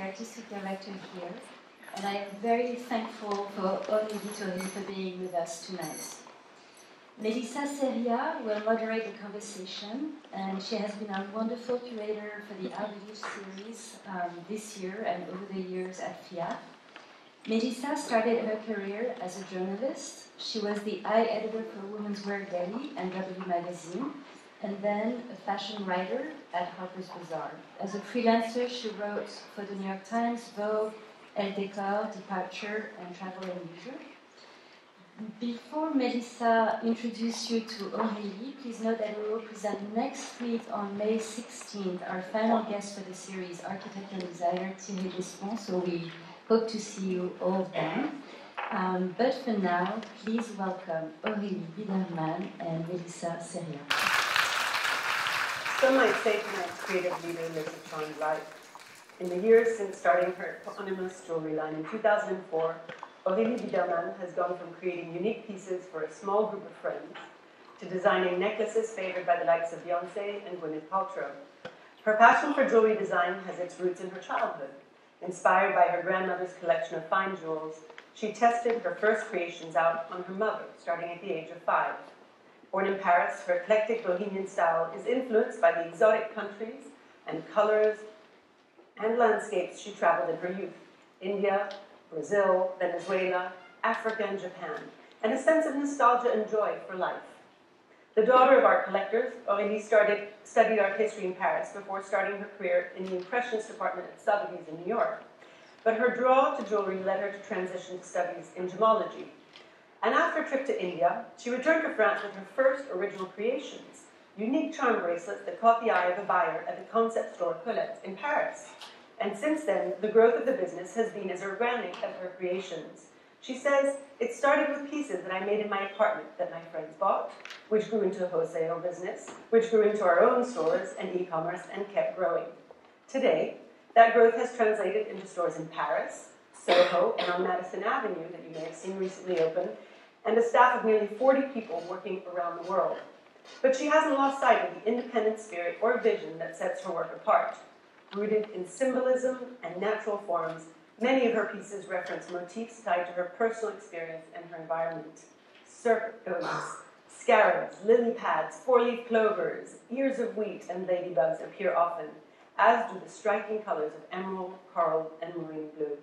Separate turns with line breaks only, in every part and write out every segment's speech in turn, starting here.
artistic director here, and I am very thankful for Aurélie Bidermann for being with us tonight. Melissa Ceria will moderate the conversation, and she has been a wonderful curator for the Aurélie series this year and over the years at FIAF. Melissa started her career as a journalist. She was the eye editor for Women's Wear Daily and W Magazine, and then a fashion writer at Harper's Bazaar. As a freelancer, she wrote for the New York Times, Vogue, Elle Décor, Departure, and Travel and Leisure. Before Melissa introduces you to Aurélie, please note that we will present next week on May 16th our final guest for the series, architect and designer Thierry Despont, so we hope to see you all then. But for now, please welcome Aurélie Bidermann and Melissa Ceria.
Some might say tonight's creative leader lives a charmed life. In the years since starting her eponymous jewelry line in 2004, Aurélie Bidermann has gone from creating unique pieces for a small group of friends to designing necklaces favored by the likes of Beyoncé and Gwyneth Paltrow. Her passion for jewelry design has its roots in her childhood. Inspired by her grandmother's collection of fine jewels, she tested her first creations out on her mother, starting at the age of 5. Born in Paris, her eclectic bohemian style is influenced by the exotic countries and colors and landscapes she traveled in her youth: India, Brazil, Venezuela, Africa, and Japan, and a sense of nostalgia and joy for life. The daughter of art collectors, Aurélie studied art history in Paris before starting her career in the Impressionist department at Sotheby's in New York. But her draw to jewelry led her to transition to studies in gemology. And after a trip to India, she returned to France with her first original creations, unique charm bracelets that caught the eye of a buyer at the concept store Colette in Paris. And since then, the growth of the business has been as organic as her creations. She says, "It started with pieces that I made in my apartment that my friends bought, which grew into a wholesale business, which grew into our own stores and e-commerce and kept growing. Today, that growth has translated into stores in Paris, Soho, and on Madison Avenue that you may have seen recently open, and a staff of nearly 40 people working around the world. But she hasn't lost sight of the independent spirit or vision that sets her work apart. Rooted in symbolism and natural forms, many of her pieces reference motifs tied to her personal experience and her environment. Serpent goats, scarabs, lily pads, four-leaf clovers, ears of wheat, and ladybugs appear often, as do the striking colors of emerald, coral, and marine blue.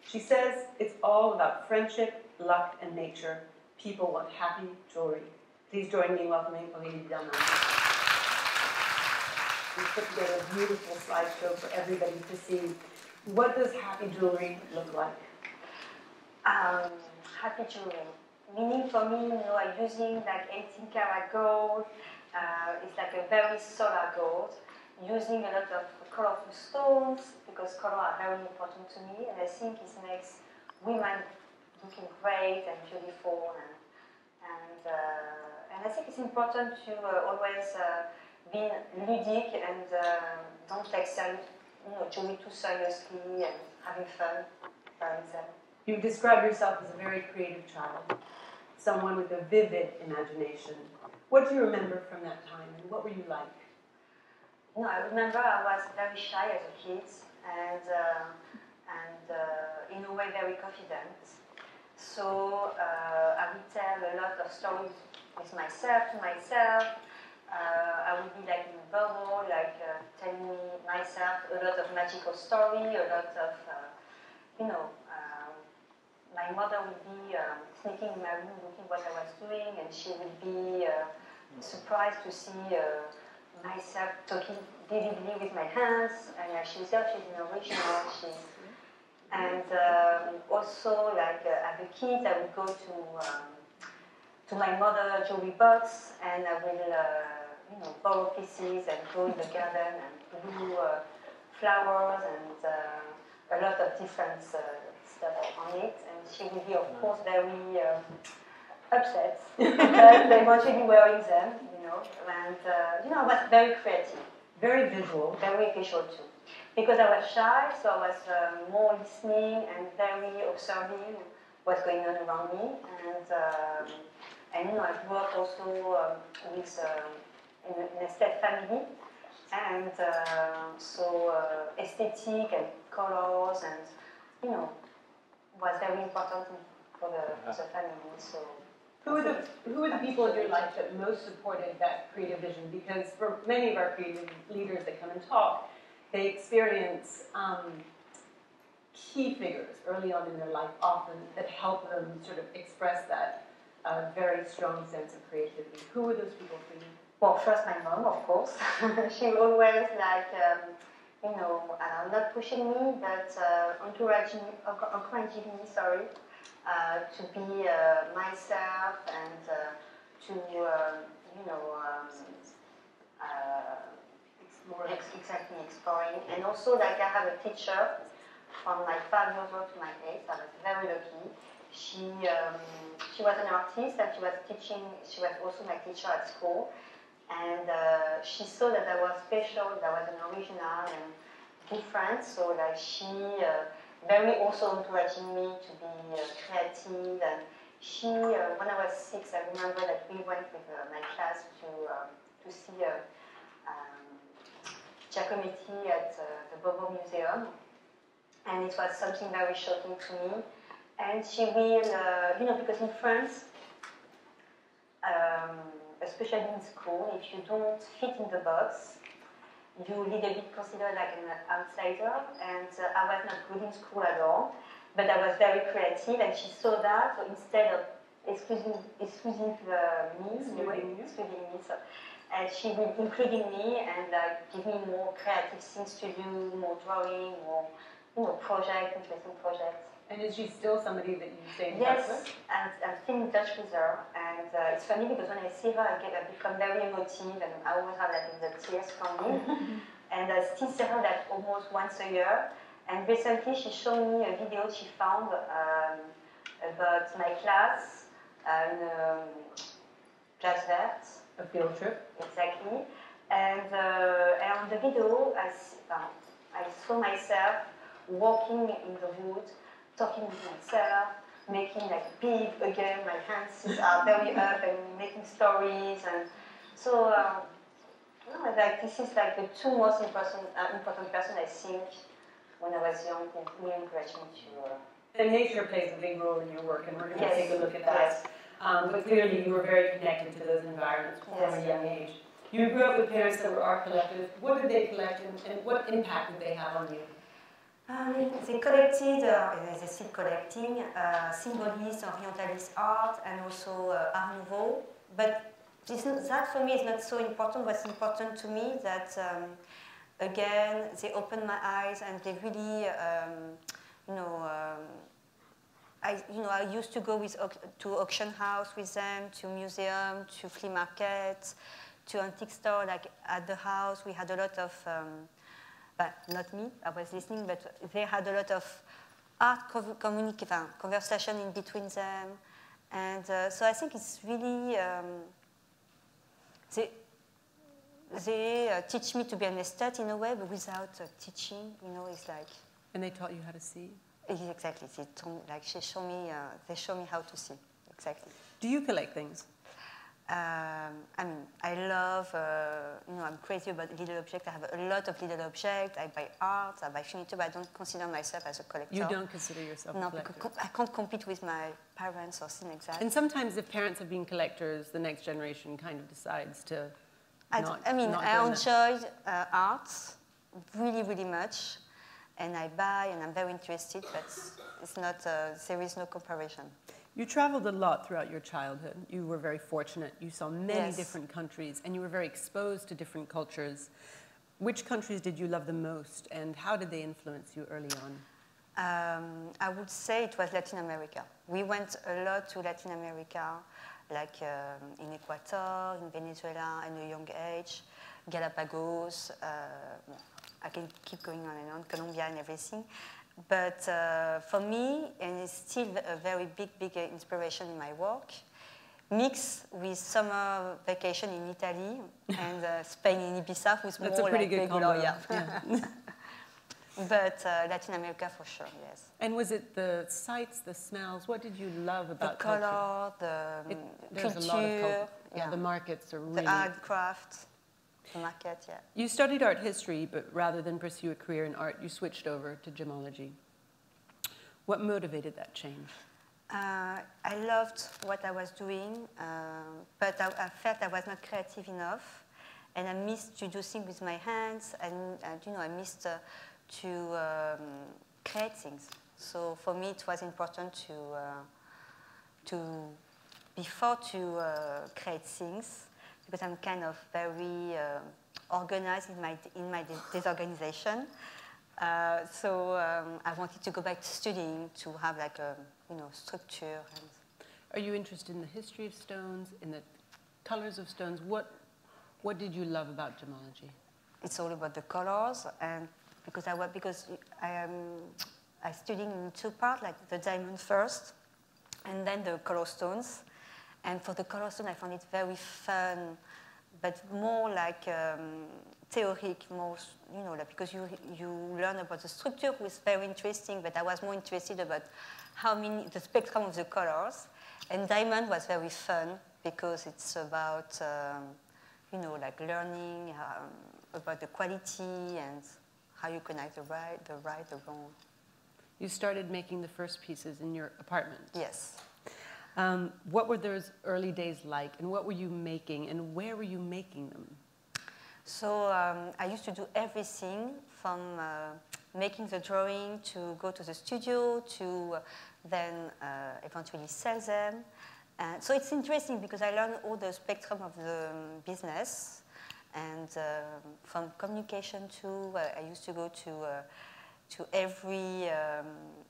She says it's all about friendship, luck, and nature. People want happy jewelry. Please join me in welcoming Aurélie Bidermann. We put together a beautiful slideshow for everybody to see. What does happy jewelry look like?
Happy jewelry. Meaning for me, I'm using like 18 karat gold. It's like a very solar gold. Using a lot of colorful stones because color are very important to me, and I think it makes women looking great and beautiful. And I think it's important to always be ludic and don't take jewelry too seriously and having fun by itself.
You describe yourself as a very creative child, someone with a vivid imagination. What do you remember from that time, and what were you like?
I remember I was very shy as a kid, and in a way very confident. So I would tell a lot of stories with myself, to myself. I would be like in a bubble, like telling myself a lot of magical story, a lot of, my mother would be sneaking in my room looking what I was doing, and she would be surprised to see myself talking vividly with my hands, and she's in original. And also, like as a kid, I would go to my mother's jewelry box, and I will, borrow pieces and go in the garden and glue flowers and a lot of different stuff on it. And she would be, of course, very upset that they were really wearing them, And I was very creative, very visual too. Because I was shy, so I was more listening and very observing what's going on around me. And I grew up also with in a state family, and so aesthetic and colors and, you know, was very important for the family. So.
Who are the people in your life that most supported that creative vision? Because for many of our creative leaders that come and talk, they experience key figures early on in their life often that help them sort of express that very strong sense of creativity. Who are those people for you?
Well, first my mom, of course. She always like, you know, not pushing me, but encouraging me, sorry, to be myself and to, you know, exactly exploring. And also, like, I have a teacher from like 5 years old to my 8. I was very lucky. She was an artist and she was teaching. She was also my teacher at school. And she saw that I was special, that I was an original and different. So like she very also encouraging me to be creative. And she, when I was 6, I remember that we went with my class to see Giacometti at the Bobo Museum. And it was something very shocking to me. And she will, you know, because in France, especially in school, if you don't fit in the box, you're a little bit considered like an outsider. And I was not good in school at all, but I was very creative, and she saw that. So instead of excluding me, so, and she will including me and give me more creative things to do, more drawing, more, you know, interesting projects.
And is she still somebody that you stay in
touch
with?
Yes, and I'm still in touch with her. And it's funny because when I see her, I become very emotive, and I always have like the tears from me. And I still see her like almost once a year. And recently, she showed me a video she found about my class in Place Verte.
A field trip.
Exactly. And on the video, I saw myself walking in the woods, talking with myself, making like big again. My hands are very up and making stories, and so like this is like the two most important person I think when I was young who encouraged me to.
And nature plays a big role in your work, and we're going to
Yes.
take a look at that.
Yes.
But clearly, you were very connected to those environments from a young age. You grew up with parents that were art collectors. What did they collect, and what impact did they have on you?
They collected, they still collecting, symbolist, orientalist art, and also Art Nouveau. But that for me is not so important. What's important to me that, again, they opened my eyes and they really, I used to go to auction house with them, to museum, to flea market, to antique store. Like at the house, we had a lot of. But not me, I was listening, but they had a lot of art conversation in between them. And so I think it's really, they teach me to be an aesthete in a way, but without teaching, you know, it's like.
And they taught you how to see?
Exactly, they show me how to see, exactly.
Do you collect things?
I mean, I love, I'm crazy about little objects. I have a lot of little objects. I buy art, I buy furniture, but I don't consider myself as a collector.
You don't consider yourself a collector?
No, because I can't compete with my parents or something like that.
And sometimes if parents have been collectors, the next generation kind of decides to
I enjoy art really, really much. And I buy, and I'm very interested, but it's not, there is no comparison.
You traveled a lot throughout your childhood. You were very fortunate. You saw many different countries, and you were very exposed to different cultures. Which countries did you love the most, and how did they influence you early on?
I would say it was Latin America. We went a lot to Latin America, like in Ecuador, in Venezuela, at a young age, Galapagos. I can keep going on and on, Colombia and everything. But for me, and it's still a very big inspiration in my work, mixed with summer vacation in Italy and Spain in Ibiza, who's more like regular. Combo. Yeah. But Latin America for sure, yes.
And was it the sights, the smells? What did you love about
the color, the
there's
culture,
a lot of culture. Yeah, the markets are really...
The art craft. the market, yeah.
You studied art history, but rather than pursue a career in art, you switched over to gemology. What motivated that change?
I loved what I was doing, but I felt I was not creative enough, and I missed to do things with my hands, and you know, I missed to create things. So for me, it was important before to create things, because I'm kind of very organized in my disorganization. So I wanted to go back to studying to have like a structure. And
are you interested in the history of stones, in the colors of stones? What did you love about gemology?
It's all about the colors, and because I studied in two parts, like the diamond first, and then the color stones. And for the color stone, I found it very fun, but more like theoric, more, you know, like, because you learn about the structure, which is very interesting, but I was more interested about the spectrum of the colors. And diamond was very fun, because it's about, you know, like learning about the quality and how you connect the right, the wrong.
You started making the first pieces in your apartment.
Yes.
What were those early days like, and what were you making, and where were you making them?
So I used to do everything from making the drawing to go to the studio to then eventually sell them. So it's interesting because I learned all the spectrum of the business, and from communication to I used to go to every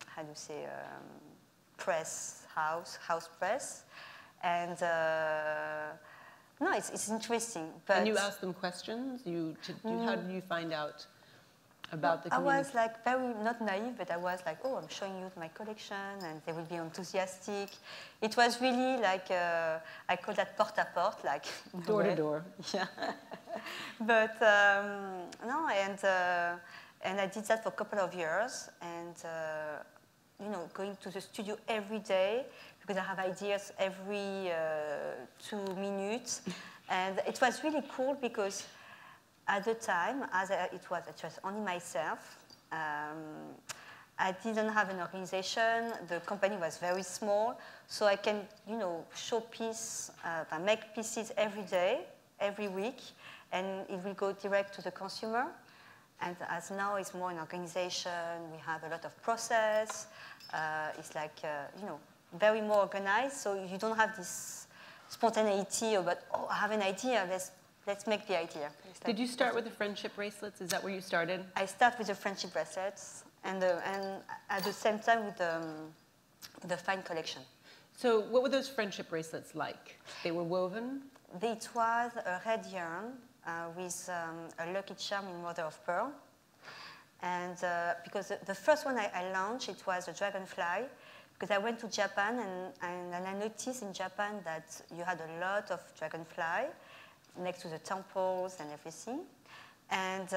how do you say press house press, and no, it's interesting. But
and you asked them questions. How did you find out about the community?
I was like very not naive, but I was like, oh, I'm showing you my collection, and they will be enthusiastic. It was really like I call that porte à porte, like
door to door.
Yeah. But no, and I did that for a couple of years, and you know, going to the studio every day because I have ideas every 2 minutes, and it was really cool because at the time, it was only myself. I didn't have an organization. The company was very small, so I can, you know, make pieces every day, every week, and it will go direct to the consumer. And as now it's more an organization, we have a lot of process. It's like, you know, very more organized, so you don't have this spontaneity about, oh, I have an idea, let's make the idea.
Did you start with the friendship bracelets? Is that where you started?
I start with the friendship bracelets, and at the same time with the fine collection.
So what were those friendship bracelets like? They were woven?
It was a red yarn with a lucky charm in mother of pearl. And because the first one I launched, it was a dragonfly, because I went to Japan and I noticed in Japan that you had a lot of dragonfly next to the temples and everything. And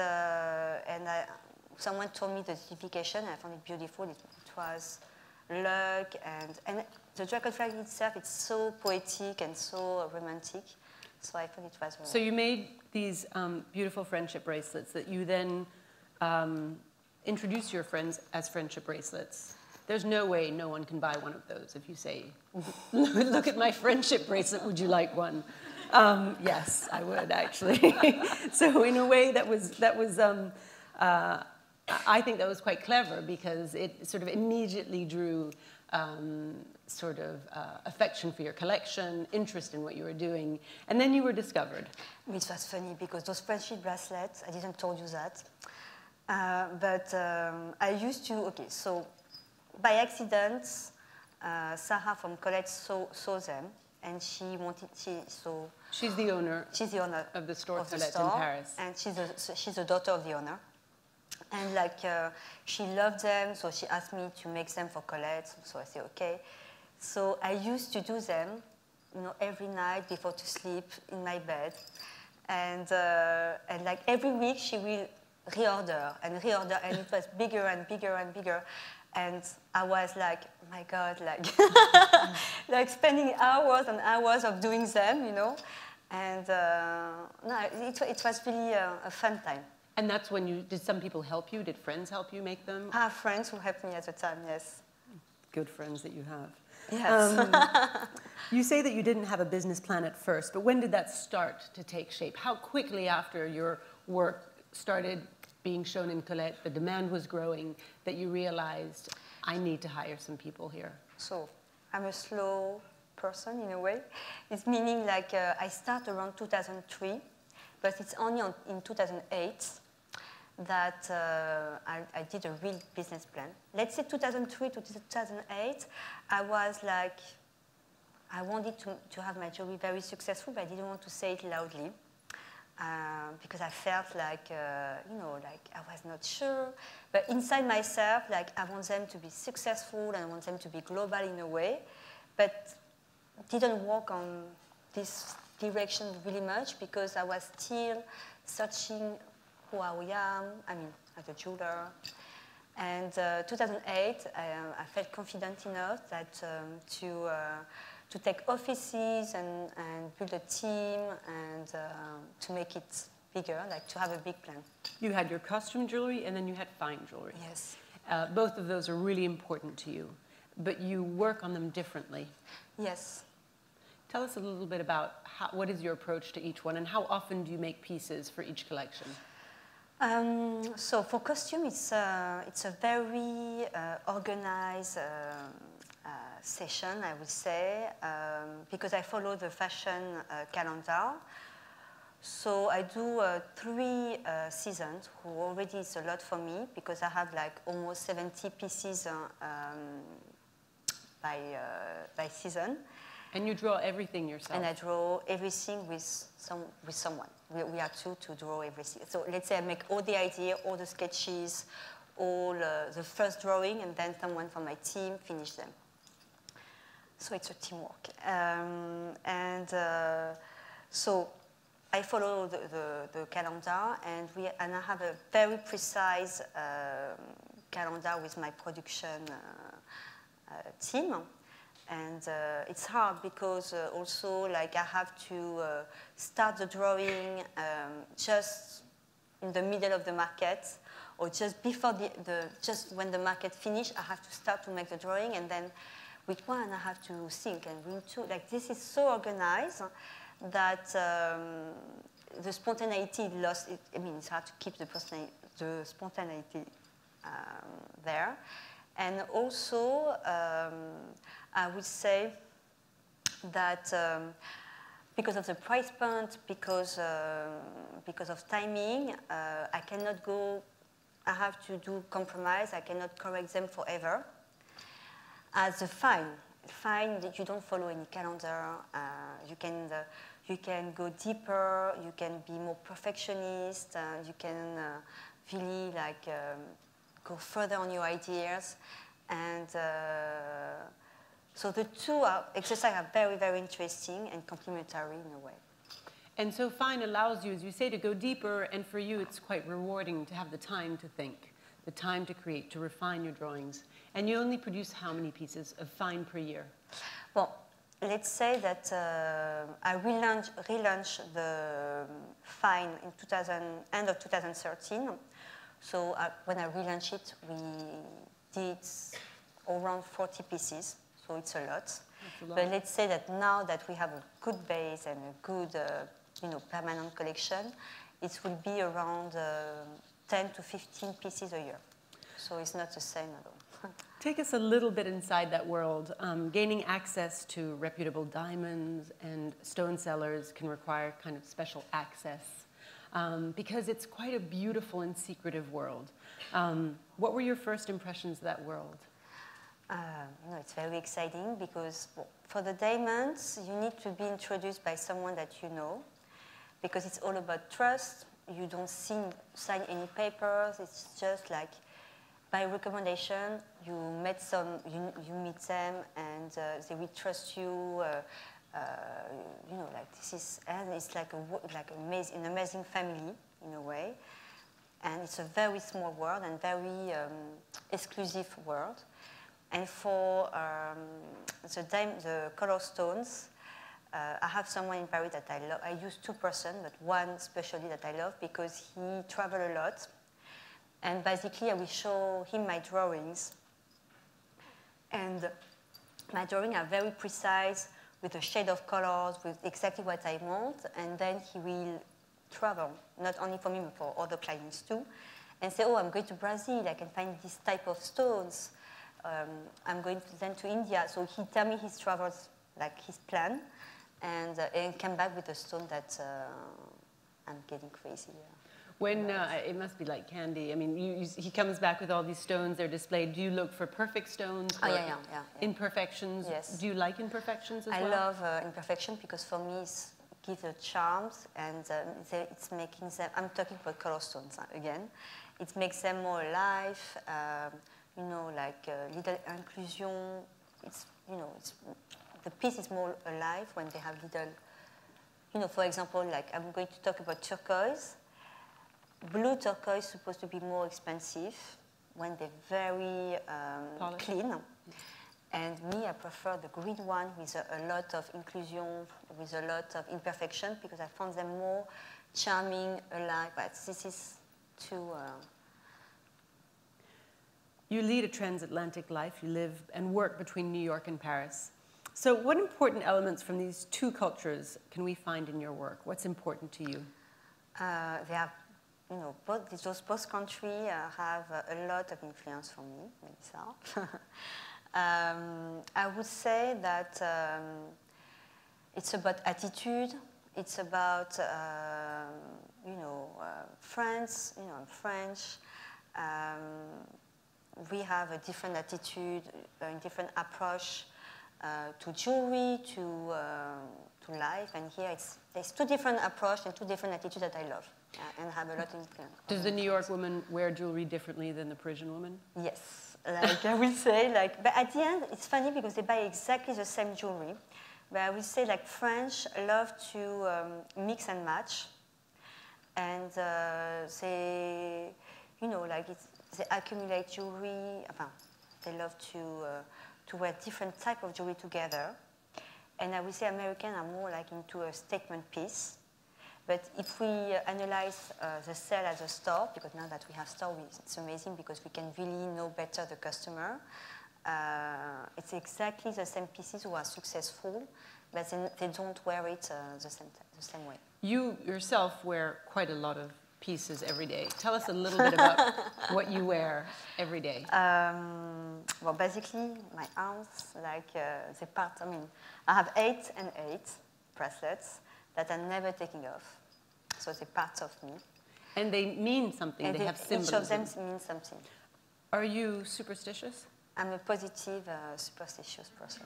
someone told me the signification, and I found it beautiful. It was luck, and the dragonfly itself, it's so poetic and so romantic. So I thought it was...
So you made these beautiful friendship bracelets that you then introduce your friends as friendship bracelets. There's no way no one can buy one of those if you say, look at my friendship bracelet, would you like one? Yes, I would, actually. So in a way, I think that was quite clever, because it sort of immediately drew affection for your collection, interest in what you were doing, and then you were discovered.
Which was funny, because those friendship bracelets, I didn't tell you that, but I used to, so by accident, Sarah from Colette saw them, and she's the owner
of the store Colette in Paris,
and she's the daughter of the owner. And like she loved them, so she asked me to make them for Colette. So I said okay. So I used to do them, you know, every night before to sleep in my bed, and like every week she will reorder, and it was bigger and bigger and bigger, and I was like, oh my God, like like spending hours and hours of doing them, you know. And no, it was really a fun time.
And that's when you, did some people help you? Did friends help you make them?
I have friends who helped me at the time, yes.
Good friends that you have.
Yes.
You say that you didn't have a business plan at first, but when did that start to take shape? How quickly after your work started being shown in Colette, the demand was growing, that you realized, I need to hire some people here?
So I'm a slow person in a way. It's meaning like I start around 2003, but it's only in 2008 that I did a real business plan. Let's say 2003 to 2008, I was like, I wanted to have my jewelry very successful, but I didn't want to say it loudly because I felt like, you know, like I was not sure. But inside myself, like I want them to be successful and I want them to be global in a way, but didn't work on this direction really much because I was still searching who I am, I mean, as a jeweler. And 2008, I felt confident enough that to take offices and build a team and to make it bigger, like to have a big plan.
You had your costume jewelry and then you had fine jewelry.
Yes.
Both of those are really important to you, but you work on them differently.
Yes.
Tell us a little bit about what is your approach to each one and how often do you make pieces for each collection?
So for costume, it's a very organized session, I would say, because I follow the fashion calendar. So I do 3 seasons, who already is a lot for me, because I have like almost 70 pieces by season.
And you draw everything yourself? And
I draw everything with someone. We are 2 to draw everything. So let's say I make all the idea, all the sketches, all the first drawing, and then someone from my team finish them. So it's a teamwork. So I follow the calendar, and I have a very precise calendar with my production team. And it's hard because also like I have to start the drawing just in the middle of the market, or just before just when the market finish, I have to start to make the drawing, and then with one I have to think, and with 2, like this is so organized that the spontaneity lost. I mean, it's hard to keep the spontaneity there. And also, I would say that because of the price point, because of timing, I cannot go. I have to do compromise. I cannot correct them forever. As a fine that you don't follow any calendar. You can go deeper. You can be more perfectionist. You can really like. Go further on your ideas, and so the 2 exercises are very, very interesting and complementary in a way.
And so fine allows you, as you say, to go deeper, and for you it's quite rewarding to have the time to think, the time to create, to refine your drawings. And you only produce how many pieces of fine per year? Well,
let's say that I relaunched the fine in end of 2013. So when I relaunched it, we did around 40 pieces, so it's a lot. But let's say that now that we have a good base and a good, permanent collection, it will be around 10 to 15 pieces a year. So it's not the same at all.
Take us a little bit inside that world. Gaining access to reputable diamonds and stone sellers can require kind of special access. Because it's quite a beautiful and secretive world. What were your first impressions of that world?
It's very exciting because for the diamonds, you need to be introduced by someone that you know, because it's all about trust. You don't sign any papers. It's just like by recommendation, you meet them, and they will trust you. Like this is, and it's like an amazing family in a way, and it's a very small world and very exclusive world. And for the color stones, I have someone in Paris that I love. I use two persons, but one especially that I love because he travels a lot. And basically, I will show him my drawings. And my drawings are very precise, with a shade of colors, with exactly what I want. And then he will travel, not only for me, but for other clients too. And say, oh, I'm going to Brazil, I can find this type of stones. I'm going then to India. So he tell me his travels, like his plan, and come back with a stone that I'm getting crazy.
When it must be like candy. I mean, he comes back with all these stones. They're displayed. Do you look for perfect stones?
Oh, yeah.
Imperfections?
Yes.
Do you like imperfections as well?
I love imperfection because for me it gives a charms and it's making them. I'm talking about color stones again. It makes them more alive. You know, like little inclusion. It's the piece is more alive when they have little. You know, for example, like I'm going to talk about turquoise. Blue turquoise is supposed to be more expensive when they're very clean. And me, I prefer the green one with a lot of inclusion, with a lot of imperfection, because I found them more charming, alive. But this is too...
You lead a transatlantic life. You live and work between New York and Paris. So what important elements from these two cultures can we find in your work? What's important to you?
They are, you know, both countries have a lot of influence for me, Melissa. I would say that it's about attitude. It's about, you know, France. You know, I'm French. We have a different attitude, a different approach to jewelry, to life. And here there's two different approaches and two different attitudes that I love and have a lot of influence.
Does the New York woman wear jewelry differently than the Parisian woman?
Yes. Like I will say, like, but at the end, it's funny because they buy exactly the same jewelry. But I will say, like, French love to mix and match. And they, you know, like, they accumulate jewelry. They love to wear different type of jewelry together. And I will say Americans are more like into a statement piece. But if we analyze the sale at the store, because now that we have store, it's amazing because we can really know better the customer. It's exactly the same pieces who are successful, but they don't wear it the same way. You
yourself wear quite a lot of pieces every day. Tell us a little bit about what you wear every day.
Well, basically, my arms, like the part, I mean, I have 8 and 8 bracelets that I'm never taking off. So they're part of me.
And they mean something, and they have symbolism.
Each of them means something.
Are you superstitious?
I'm a positive, superstitious person.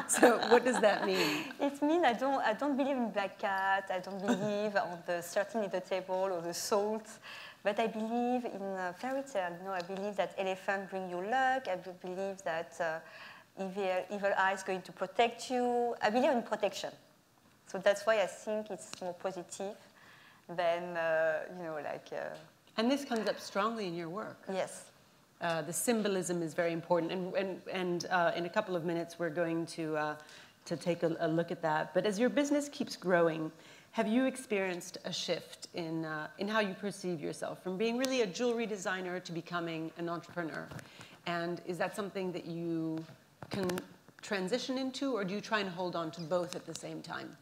So what does that mean?
It means I don't believe in black cat, I don't believe on the 13 at the table or the salt, but I believe in fairy tale. You know, I believe that elephant bring you luck, I believe that evil eye is going to protect you. I believe in protection. So that's why I think it's more positive than, you know, like...
And this comes up strongly in your work.
Yes.
The symbolism is very important, and in a couple of minutes we're going to take a look at that. But as your business keeps growing, have you experienced a shift in how you perceive yourself, from being really a jewelry designer to becoming an entrepreneur? And is that something that you can transition into, or do you try and hold on to both at the same time?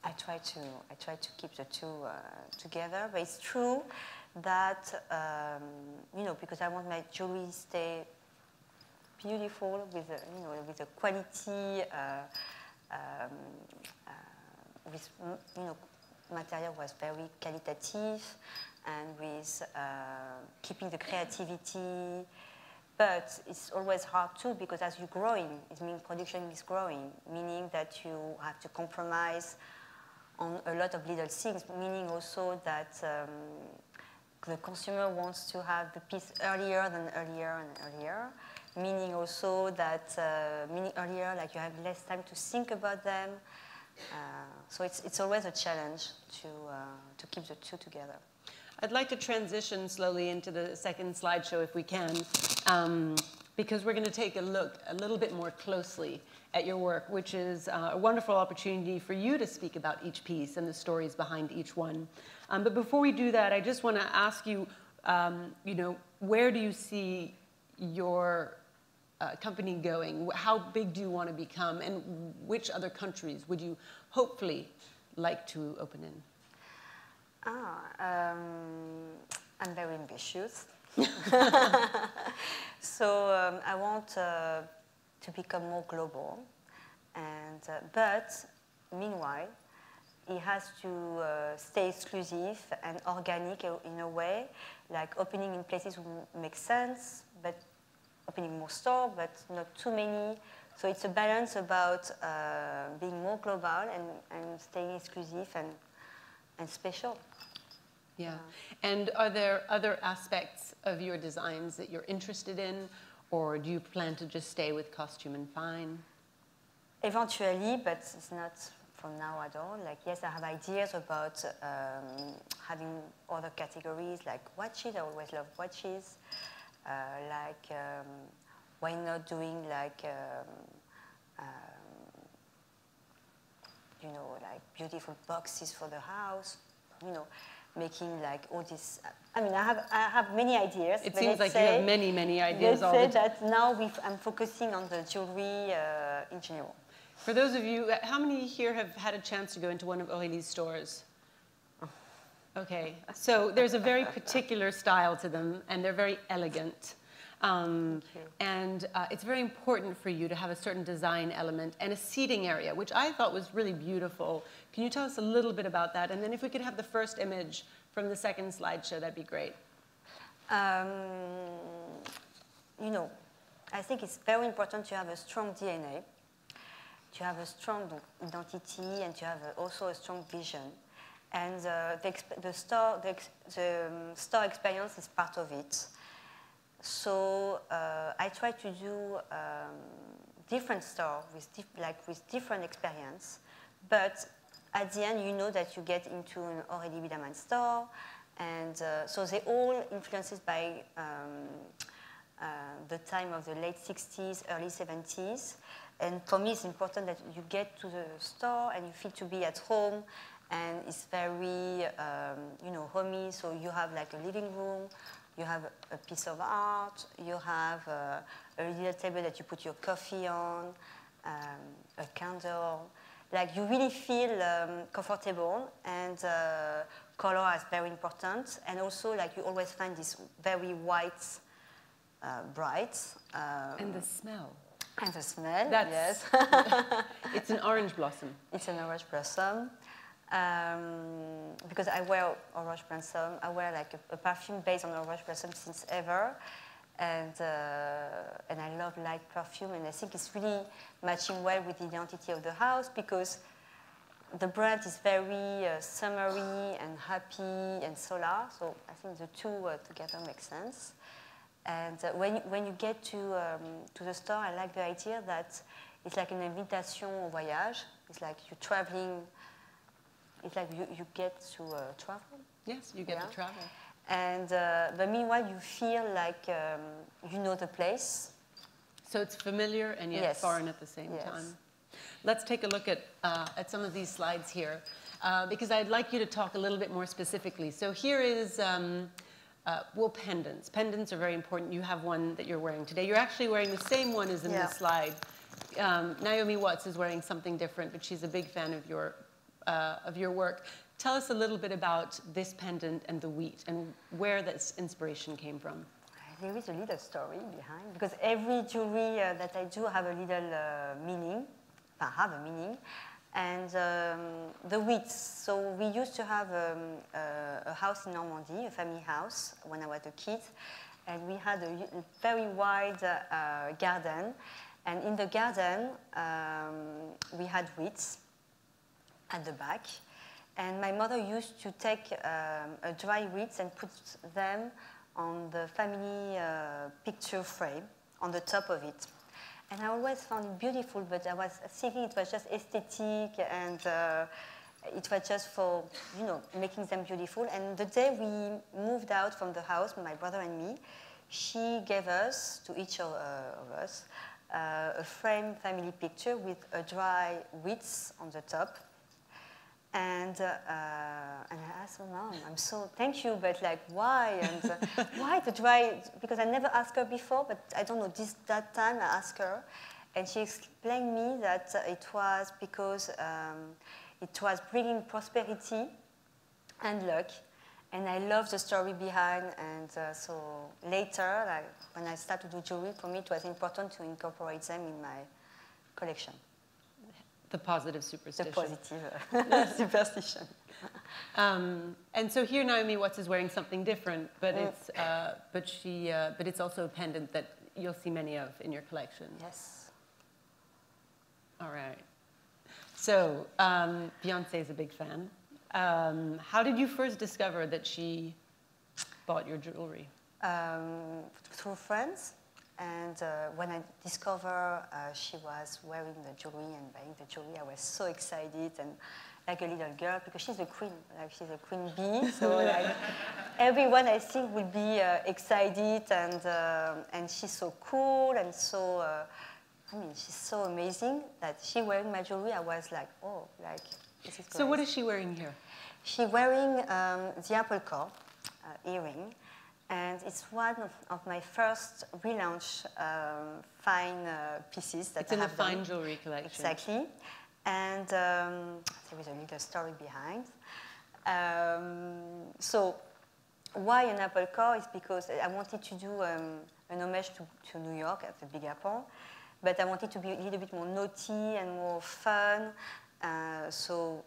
I try to keep the two together, but it's true that, you know, because I want my jewelry to stay beautiful with, you know, with the quality, with, you know, material was very qualitative, and with keeping the creativity. But it's always hard too, because as you're growing, it means production is growing, meaning that you have to compromise on a lot of little things, meaning also that the consumer wants to have the piece earlier than earlier and earlier, meaning also that meaning earlier, like you have less time to think about them. So it's always a challenge to keep the two together.
I'd like to transition slowly into the second slideshow if we can, because we're going to take a look a little bit more closely
at your work, which is a wonderful opportunity for you to speak about each piece and the stories behind each one. But before we do that, I just want to ask you, you know, where do you see your company going? How big do you want to become? And which other countries would you hopefully like to open in?
I'm very ambitious. So I want to become more global. And, but meanwhile, it has to stay exclusive and organic in a way, like opening in places will make sense, but opening more stores, but not too many. So it's a balance about being more global and staying exclusive and special.
Yeah. And are there other aspects of your designs that you're interested in, or do you plan to just stay with costume and fine?
Eventually, but it's not from now on. Like, yes, I have ideas about having other categories, like watches. I always love watches. Why not doing like, you know, like beautiful boxes for the house, you know, making like all this. I mean, I have many ideas.
It seems like you have many ideas all the time.
Let's say that now I'm focusing on the jewelry in general.
For those of you, how many here have had a chance to go into one of Aurélie's stores? Okay, so there's a very particular style to them, and they're very elegant. And it's very important for you to have a certain design element and a seating area, which I thought was really beautiful. Can you tell us a little bit about that? And then if we could have the first image from the second slideshow, that'd be great.
You know, I think it's very important to have a strong DNA, to have a strong identity, and to have also a strong vision. And the store experience is part of it. So I try to do different stores with different experience, but at the end, you know that you get into an Aurélie Bidermann store, and so they all influenced by the time of the late 60s, early 70s. And for me, it's important that you get to the store and you feel to be at home, and it's very, you know, homey. So you have like a living room, you have a piece of art, you have a little table that you put your coffee on, a candle. Like you really feel comfortable, and color is very important. And also, like you always find this very white, bright.
And the smell.
And the smell,
that's,
yes.
It's an orange blossom.
It's an orange blossom. Because I wear orange blossom. I wear like a perfume based on orange blossom since ever. And I love light perfume. And I think it's really matching well with the identity of the house, because the brand is very summery and happy and solar. So I think the two together make sense. And when you get to the store, I like the idea that it's like an invitation au voyage. It's like you're traveling. It's like you get to travel.
Yes, you get to travel.
And but meanwhile, you feel like you know the place.
So it's familiar and yet foreign at the same time. Let's take a look at some of these slides here, because I'd like you to talk a little bit more specifically. So here is. Well, pendants. Pendants are very important. You have one that you're wearing today. You're actually wearing the same one as in this slide. Naomi Watts is wearing something different, but she's a big fan of your work. Tell us a little bit about this pendant and the wheat, and where this inspiration came from.
There is a little story behind, because every jewelry that I do have a little meaning, have a meaning. And the wheat. So we used to have a house in Normandy, a family house, when I was a kid. And we had a very wide garden. And in the garden, we had wheats at the back. And my mother used to take a dry wheat and put them on the family picture frame on the top of it. And I always found it beautiful, but I was thinking it was just aesthetic, and it was just for, you know, making them beautiful. And the day we moved out from the house, my brother and me, she gave us, to each of us, a framed family picture with a dry witch on the top. And I asked her, Mom, thank you, but like, why? And why the dry? Because I never asked her before, but I don't know, that time I asked her, and she explained me that it was because it was bringing prosperity and luck, and I love the story behind, and so later, like, when I started to do jewelry, for me it was important to incorporate them in my collection.
The positive superstition.
The positive superstition.
And so here Naomi Watts is wearing something different, but it's also a pendant that you'll see many of in your collection.
Yes.
All right. So Beyoncé is a big fan. How did you first discover that she bought your jewelry?
Through friends. And when I discovered she was wearing the jewelry and buying the jewelry, I was so excited and like a little girl, because she's a queen, like she's a queen bee. So like everyone I think will be excited, and she's so cool and so. I mean, she's so amazing that she wearing my jewelry. I was like, oh, like this is great.
So what is she wearing here?
She's wearing the apple core earring. And it's one of my first relaunch fine pieces that
it's in the fine jewelry collection.
Exactly. And there is a little story behind. So why an apple core is because I wanted to do an homage to New York at the Big Apple, but I wanted to be a little bit more naughty and more fun. So,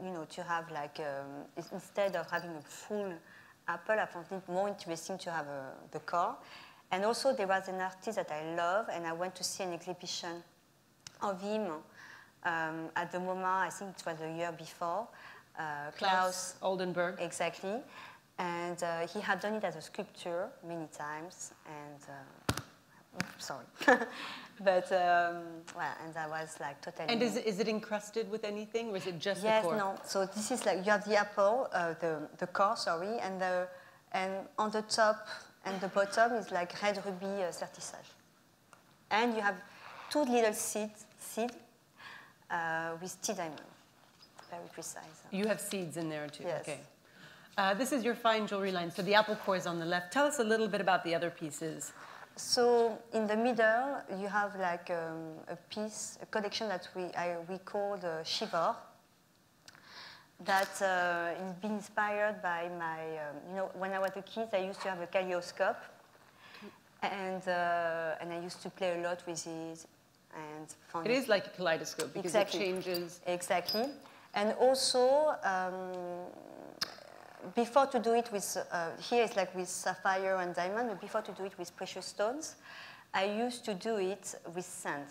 you know, to have like, instead of having a full apple, I found it more interesting to have the core. And also there was an artist that I love, and I went to see an exhibition of him at the moment, I think it was the year before.
Klaus Oldenburg.
Exactly. And he had done it as a sculpture many times, and sorry. But, well, and I was like totally...
And is it encrusted with anything, or is it just the core?
Yes, no. So this is like, you have the apple, the core, sorry, and on the top and the bottom is like red ruby certissage. And you have two little seeds with tea diamond. Very precise.
You have seeds in there too,
yes.
Okay. This is your fine jewelry line. So the apple core is on the left. Tell us a little bit about the other pieces.
So in the middle, you have like a piece, a collection that we call the Shivor. That is been inspired by my, you know, when I was a kid, I used to have a kaleidoscope, and I used to play a lot with it. And found
it is like a kaleidoscope because
exactly.
It changes.
Exactly, and also. Before to do it with, here it's like with sapphire and diamond, but before to do it with precious stones, I used to do it with sand.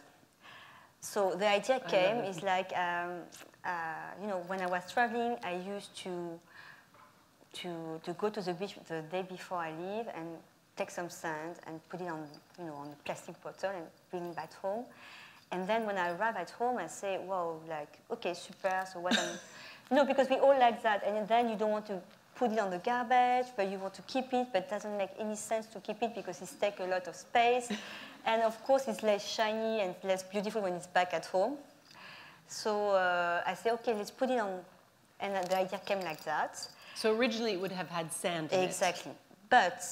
So the idea came is like, you know, when I was traveling, I used to go to the beach the day before I leave and take some sand and put it on, you know, on a plastic bottle and bring it back home. And then when I arrive at home, I say, wow, like, okay, super, so what I'm, you know, because we all like that. And then you don't want to put it on the garbage, but you want to keep it, but it doesn't make any sense to keep it because it takes a lot of space. And of course, it's less shiny and less beautiful when it's back at home. So I say, okay, let's put it on. And the idea came like that.
So originally it would have had sand in
Exactly. But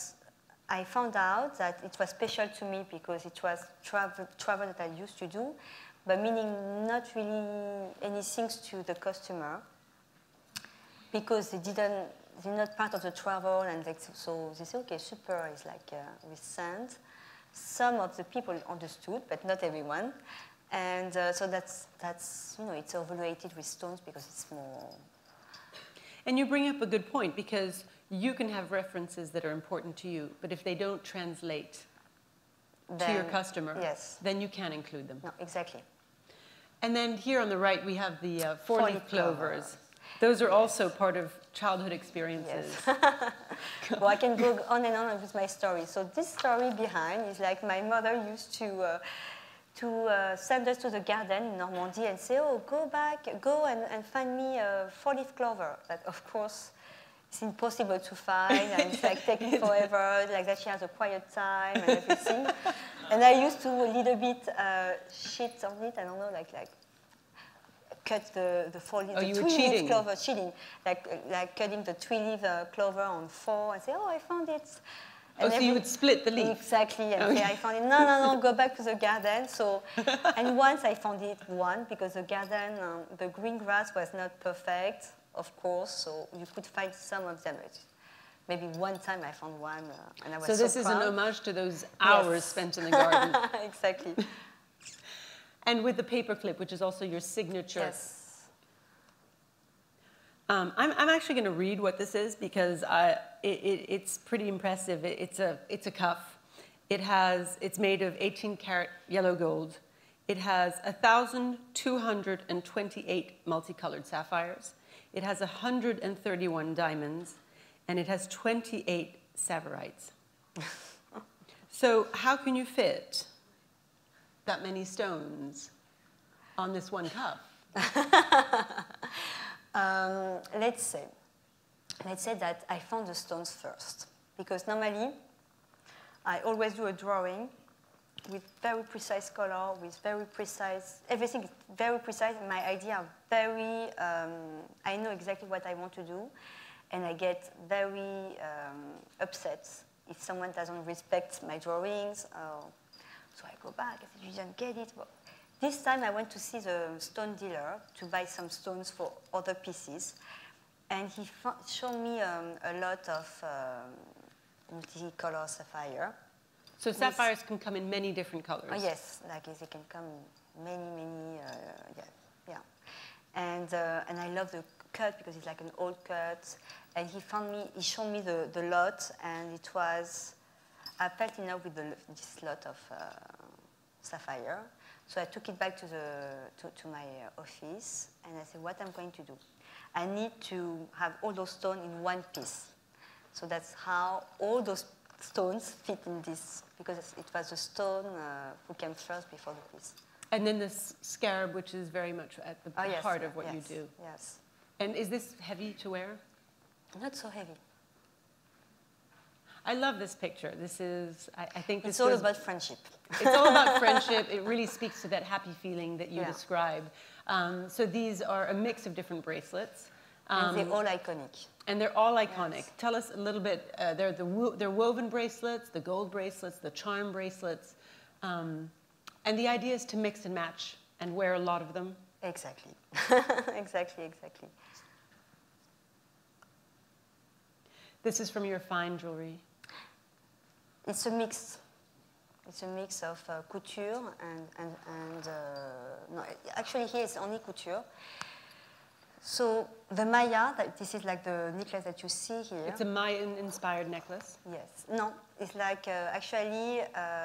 I found out that it was special to me because it was travel that I used to do, but meaning not really anything to the customer because they're not part of the travel, and so they say, okay, super, it's like with sand. Some of the people understood, but not everyone. And so that's you know, it's overrated with stones because it's more...
And you bring up a good point, because you can have references that are important to you, but if they don't translate to your customer,
yes.
then you can't include them.
No, exactly.
And then here on the right, we have the four-leaf clovers. Those are also part of childhood experiences.
Yes. Well, I can go on and on with my story. So this story behind is like my mother used to send us to the garden in Normandy and say, oh, go and find me a four-leaf clover. That, of course, it's impossible to find, and it's like taking forever, like that she has a quiet time and everything. And I used to a little bit cheat on it. I don't know, like cut the four-leaf, the three-leaf clover, cheating, like cutting the three-leaf clover on 4 and say, oh, I found it. And
so you would split the leaf.
Exactly, and say, I found it. No, go back to the garden. So, and once I found it because the garden, the green grass was not perfect, of course, so you could find some of them. Maybe one time I found one, and I was so
this is
proud.
an homage to those hours spent in the garden.
Exactly.
And with the paperclip, which is also your signature.
Yes.
I'm actually going to read what this is because it's pretty impressive. It's a cuff. It's made of 18-karat yellow gold. It has 1,228 multicolored sapphires. It has 131 diamonds, and it has 28 savorites. So how can you fit that many stones on this one cuff?
Let's say that I found the stones first, because normally I always do a drawing with very precise color, with very precise, everything is very precise. My ideas are very, I know exactly what I want to do, and I get very upset if someone doesn't respect my drawings. So I go back, I say, you didn't get it. Well, this time I went to see the stone dealer to buy some stones for other pieces. And he showed me a lot of multicolor sapphire.
So sapphires can come in many different colors.
Oh, yes, like they can come in many, yeah. And I love the cut because it's like an old cut. And he showed me the lot, and it was, I felt in love with this lot of sapphire. So I took it back to my office, and I said, what I'm going to do? I need to have all those stones in one piece. So that's how all those stones fit in this, because it was the stone who came first before the piece.
And then this scarab, which is very much at the heart of what you do.
Yes.
And is this heavy to wear?
Not so heavy.
I love this picture. This is, I think this
It's all about friendship.
It's all about friendship. It really speaks to that happy feeling that you describe. So these are a mix of different bracelets.
And they're all iconic.
And they're all iconic. Yes. Tell us a little bit. They're woven bracelets, the gold bracelets, the charm bracelets. And the idea is to mix and match and wear a lot of them.
Exactly. Exactly.
This is from your fine jewelry.
It's a mix. It's a mix of couture and no, actually here it's only couture. So the Maya, this is like the necklace that you see here.
It's a Mayan-inspired necklace?
Yes. No, it's like actually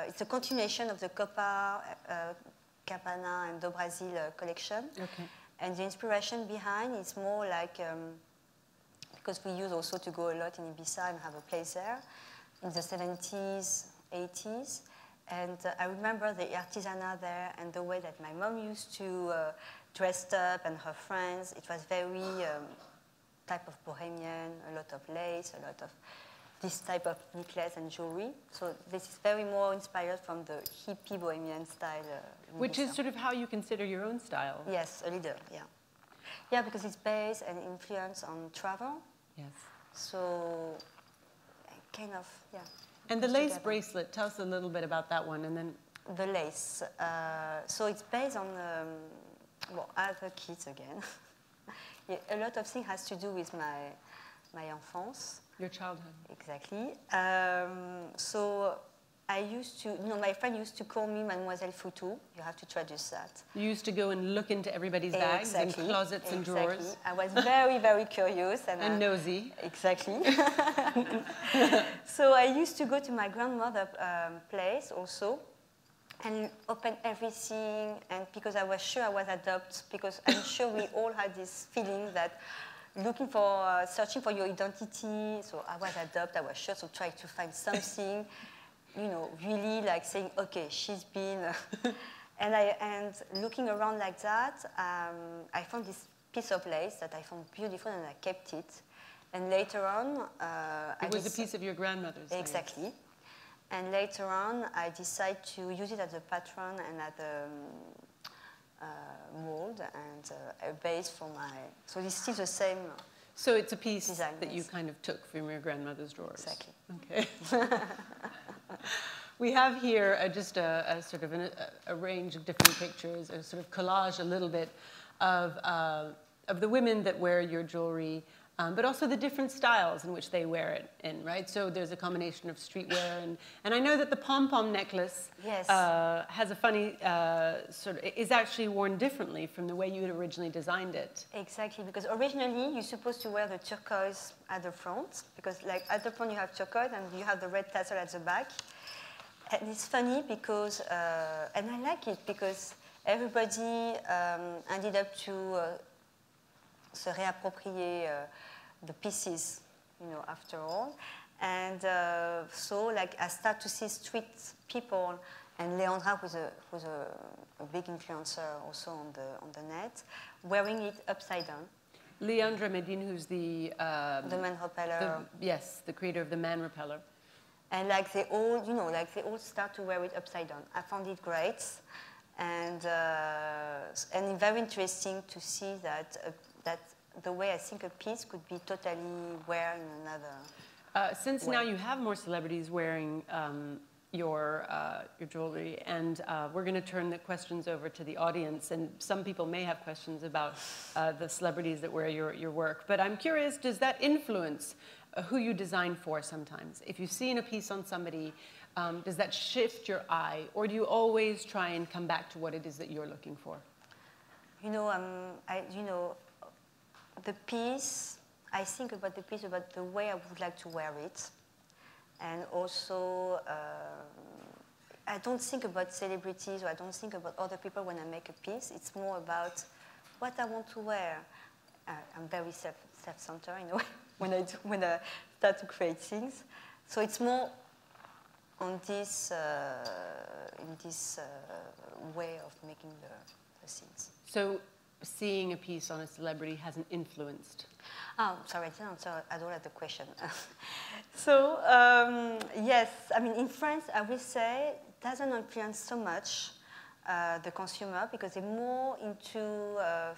it's a continuation of the Copa, Cabana and do Brasil collection. Okay. And the inspiration behind is more like, because we used also to go a lot in Ibiza and have a place there in the 70s, 80s. And I remember the artisanal there and the way that my mom used to dress up and her friends. It was very type of bohemian, a lot of lace, a lot of this type of necklace and jewelry. So this is very more inspired from the hippie bohemian style.
Which is sort of how you consider your own style.
Yes, a little, yeah. Yeah, because it's based and influenced on travel.
Yes.
So kind of, yeah.
And the lace bracelet, tell us a little bit about that one, and then...
The lace. So it's based on, well, other kids again. Yeah, a lot of things has to do with my enfance.
Your childhood.
Exactly. So I used to, my friend used to call me Mademoiselle Foutou. You have to traduce that.
You used to go and look into everybody's bags and closets and drawers.
I was very, very curious.
And nosy.
Exactly. So I used to go to my grandmother's place also and open everything. And because I was sure I was adopted, because I'm sure we all had this feeling that looking for, searching for your identity. So I was adopted, I was sure to try to find something. Really like saying, okay, she's been, and looking around like that, I found this piece of lace that I found beautiful and I kept it. And later on,
it was a piece of your grandmother's.
Exactly. And later on, I decided to use it as a pattern and as a mold and a base for my. So it's still the same.
So it's a piece
design,
that you kind of took from your grandmother's drawers.
Exactly.
Okay. We have here just a sort of a range of different pictures, a sort of collage a little bit of the women that wear your jewelry, but also the different styles in which they wear it in, right? So there's a combination of streetwear, and I know that the pom-pom necklace
yes.
has a funny is actually worn differently from the way you had originally designed it.
Exactly, because originally you're supposed to wear the turquoise at the front, because like at the front you have turquoise and you have the red tassel at the back. And it's funny because, and I like it because everybody ended up to se réapproprier the pieces, you know, after all. And so, like, I start to see street people, and Leandra, who's a big influencer also on the net, wearing it upside down.
Leandra Medine, who's the
man repeller.
Yes, the creator of the man repeller.
And like they all, you know, like they all start to wear it upside down. I found it great, and very interesting to see that that the way I think a piece could be totally wear in another.
Since
way.
now you have more celebrities wearing your jewelry, and we're going to turn the questions over to the audience. And some people may have questions about the celebrities that wear your work. But I'm curious, does that influence who you design for sometimes? If you've seen a piece on somebody, does that shift your eye, or do you always try and come back to what it is that you're looking for?
You know, the piece, I think about the piece, about the way I would like to wear it. And also, I don't think about celebrities, or I don't think about other people when I make a piece. It's more about what I want to wear. I'm very self-centered in a way when I start to create things. So it's more on this way of making the things.
So seeing a piece on a celebrity hasn't influenced?
Oh, sorry, I didn't answer at all at the question. So, yes, I mean, in France, I will say it doesn't influence so much the consumer because they're more into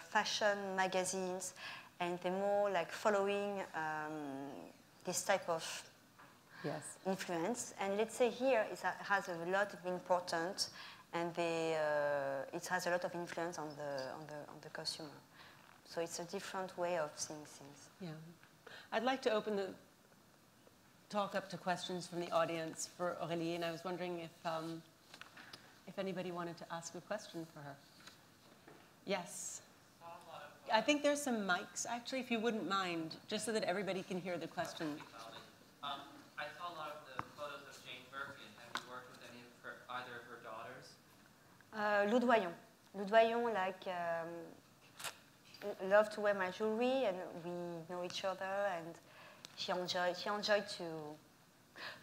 fashion magazines and they're more like following this type of influence. And let's say here it has a lot of importance and it has a lot of influence on the consumer. So it's a different way of seeing things.
Yeah. I'd like to open the talk up to questions from the audience for Aurélie, and I was wondering if anybody wanted to ask a question for her. Yes. I think there's some mics, actually, if you wouldn't mind, just so that everybody can hear the question.
I saw a lot of the photos of Jane Birkin. Have you worked with any of either of her daughters?
Loudoyon, like, loved to wear my jewelry, and we know each other, and she enjoyed to.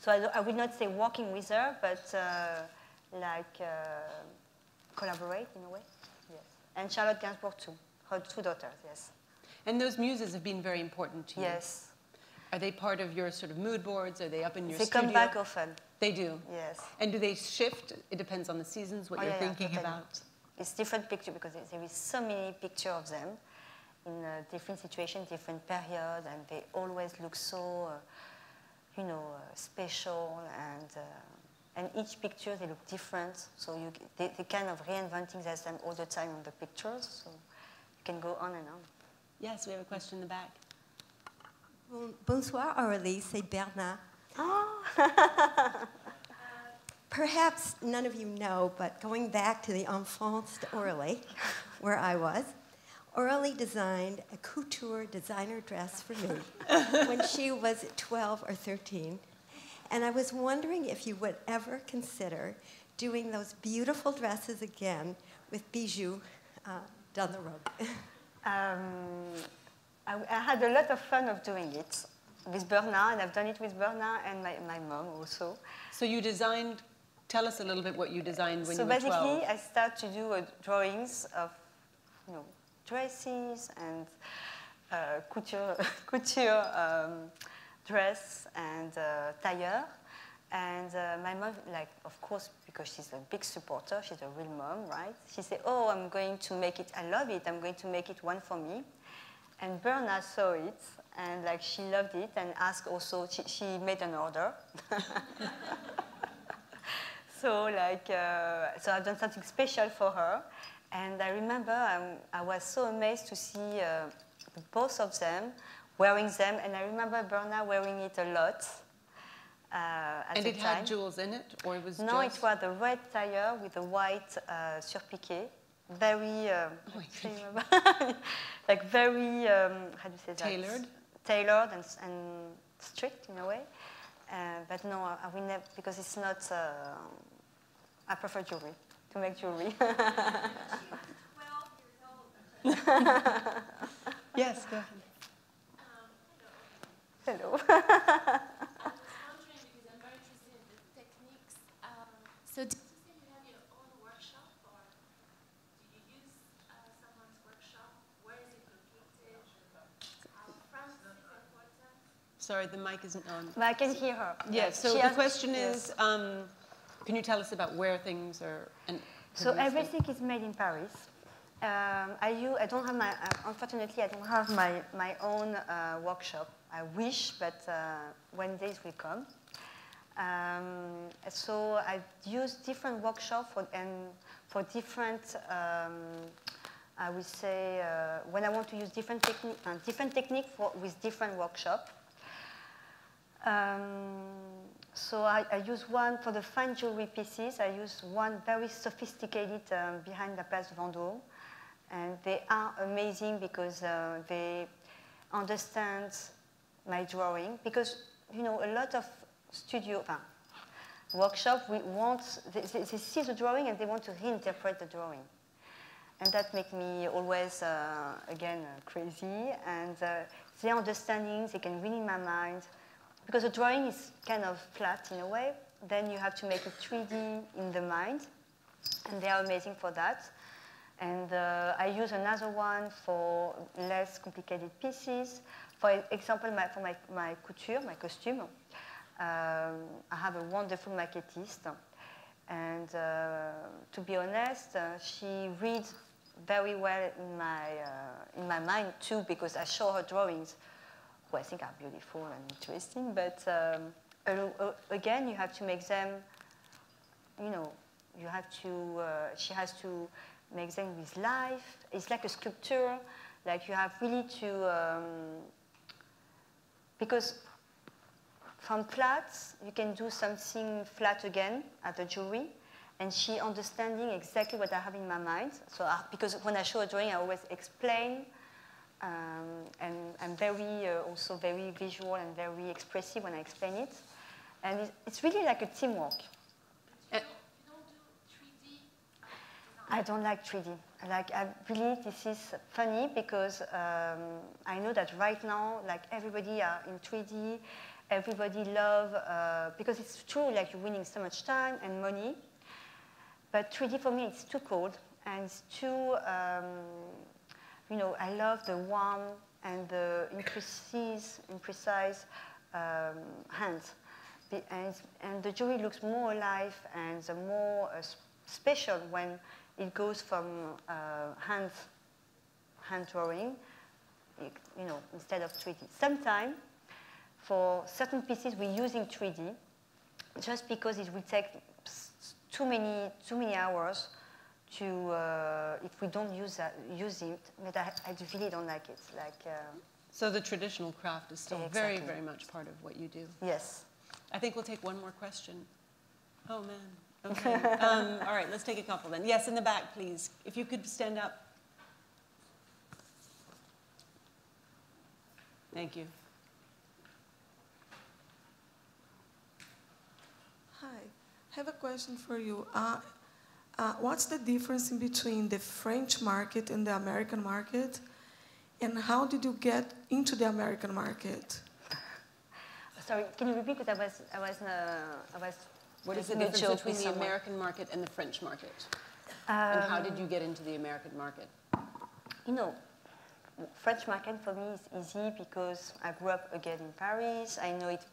So I would not say working with her, but collaborate in a way. Yes. And Charlotte Gainsbourg too. Her two daughters, yes.
And those muses have been very important to you.
Yes.
Are they part of your sort of mood boards? Are they up in your studio?
They come back often.
They do?
Yes.
And do they shift? It depends on the seasons, what you're thinking about.
It's different picture because there is so many pictures of them in different situations, different periods, and they always look so, special, and each picture, they look different. So they kind of reinventing themselves all the time on the pictures. So you can go on and on.
Yes, we have a question in the back.
Bonsoir, Aurélie, c'est Bernard.
Oh.
Perhaps none of you know, but going back to the enfance d'Aurélie, where I was, Aurélie designed a couture designer dress for me when she was 12 or 13. And I was wondering if you would ever consider doing those beautiful dresses again with bijoux down the road.
I had a lot of fun of doing it with Bernard, and I've done it with Bernard and my mom also.
So you designed, tell us a little bit what you designed when you were 12.
So basically, I started to do drawings of, dresses and couture dress and tailleur. And my mom, like, of course, because she's a big supporter, she's a real mom, right? She said, oh, I'm going to make it, I love it, I'm going to make it one for me. And Berna saw it, and like she loved it, and asked also, she made an order. So like, so I've done something special for her. And I remember I was so amazed to see both of them wearing them, and I remember Berna wearing it a lot. At
and
the
it
time.
had jewels in it, or it was
No,
just...
it was a red tire with a white surpiqué. Very, like very, how do you say that?
Tailored?
Tailored and strict in a way. But no, I will never, because it's not, I prefer jewelry, to make jewelry.
Yes, go ahead.
Hello.
So did you say you have your own workshop, or do you use someone's workshop? Where is it located? France is important.
Sorry, the mic isn't on.
But I can hear her.
Yes, so the question is, can you tell us about where things are?
So everything is made in Paris. I don't have my, unfortunately, I don't have my own workshop. I wish, but one day it will come. So I've used different workshops for different, I would say, when I want to use different technique with different workshops. So I use one for the fine jewelry pieces. I use one very sophisticated behind the Place Vendôme. And they are amazing because they understand my drawing. Because, you know, a lot of workshop, they see the drawing and they want to reinterpret the drawing. And that makes me always, again, crazy. And their understanding, they can read in my mind. Because the drawing is kind of flat in a way. Then you have to make it 3D in the mind. And they are amazing for that. And I use another one for less complicated pieces. For example, for my couture, my costume, I have a wonderful maquettiste. And to be honest, she reads very well in my mind too, because I show her drawings, who I think are beautiful and interesting. But again, you have to make them, you know, you have to, she has to make them with life. It's like a sculpture. Like you have really to, because from flats, you can do something flat again at the jewelry, and she understanding exactly what I have in my mind. So because when I show a drawing, I always explain, and I'm very, also very visual and very expressive when I explain it. And it's really like a teamwork.
You don't do 3D?
I don't like 3D. I really, this is funny because I know that right now, like everybody are in 3D. Everybody love, because it's true, like you're winning so much time and money. But 3D for me, it's too cold and it's too, you know, I love the warm and the imprecise hands. And the jewelry looks more alive and the more special when it goes from hand drawing, you know, instead of 3D. Sometimes, for certain pieces, we're using 3D just because it will take too many hours to if we don't use it. But I really don't like it.
So the traditional craft is still
exactly.
very much part of what you do.
Yes.
I think we'll take one more question. Oh man. Okay. All right. Let's take a couple then. Yes, in the back, please. If you could stand up. Thank you.
Hi, I have a question for you. What's the difference in between the French market and the American market? And how did you get into the American market?
Sorry, can you repeat? Because I was.
What is the difference between the American market and the French market? And how did you get into the American market?
You know, French market for me is easy because I grew up again in Paris. I know it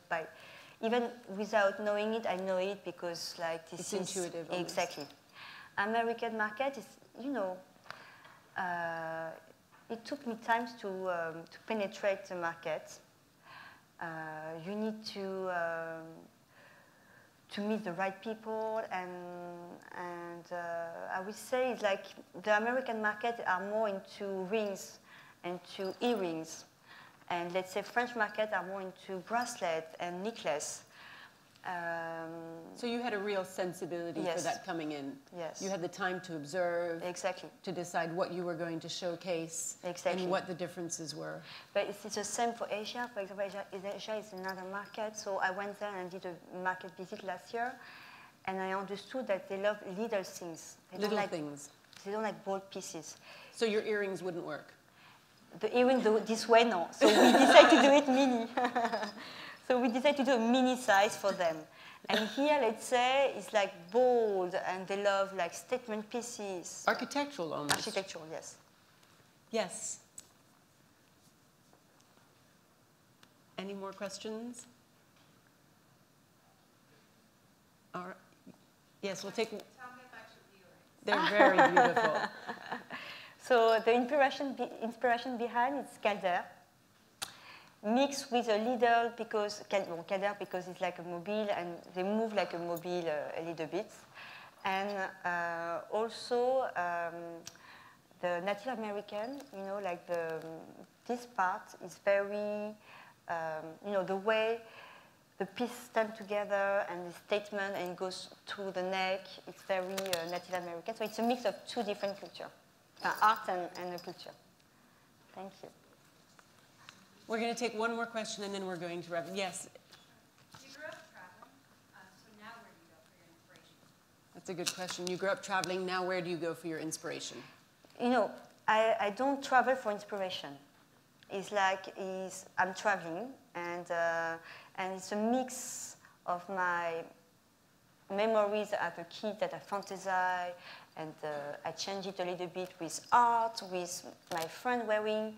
even without knowing it, I know it because like this
it's
is
intuitive. Almost.
Exactly. American market is, you know, it took me time to penetrate the market. You need to meet the right people, and I would say it's like the American market are more into rings and to earrings, and let's say French market are more into bracelets and necklace.
So you had a real sensibility
Yes.
for that coming in.
Yes.
You had the time to observe.
Exactly.
To decide what you were going to showcase.
Exactly.
And what the differences were.
But it's the same for Asia. For example, Asia is another market. So I went there and did a market visit last year, and I understood that they love little things.
Little things.
They don't like bold pieces.
So your earrings wouldn't work?
The earring this way, no. So we decided to do it mini. So we decided to do a mini size for them. And here, let's say, it's like bold, and they love like statement pieces.
Architectural almost.
Architectural, yes.
Yes. Any more questions? All right. Yes, we'll take.
Tell me about your viewers.
They're very beautiful.
So the inspiration behind is Calder, mixed with a little, because Calder because it's like a mobile, and they move like a mobile a little bit. And also the Native American, you know, like this part is very, you know, the way the piece stand together and the statement and it goes through the neck, it's very Native American. So it's a mix of two different cultures, art and culture. Thank you.
We're going to take one more question and then we're going to wrap. Yes.
You grew up traveling, so now where do you go for your inspiration?
That's a good question. You grew up traveling. Now where do you go for your inspiration?
You know, I don't travel for inspiration. It's like I'm traveling, and it's a mix of my memories as a kid that I fantasize, and I change it a little bit with art, with my friend wearing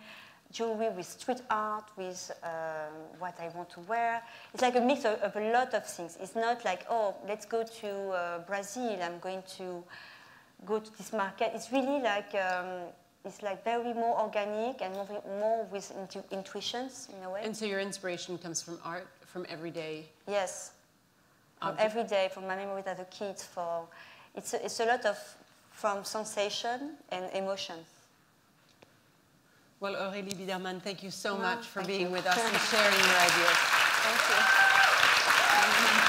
jewelry, with street art, with what I want to wear. It's like a mix of a lot of things. It's not like, oh, let's go to Brazil, I'm going to go to this market. It's really like, it's like very more organic and more with intuitions in a way.
And so your inspiration comes from art, from everyday?
Yes, from every day, from my memories as a kid. It's a lot of from sensation and emotions.
Well, Aurélie Bidermann, thank you so much for being with us and sharing your ideas.
Thank you.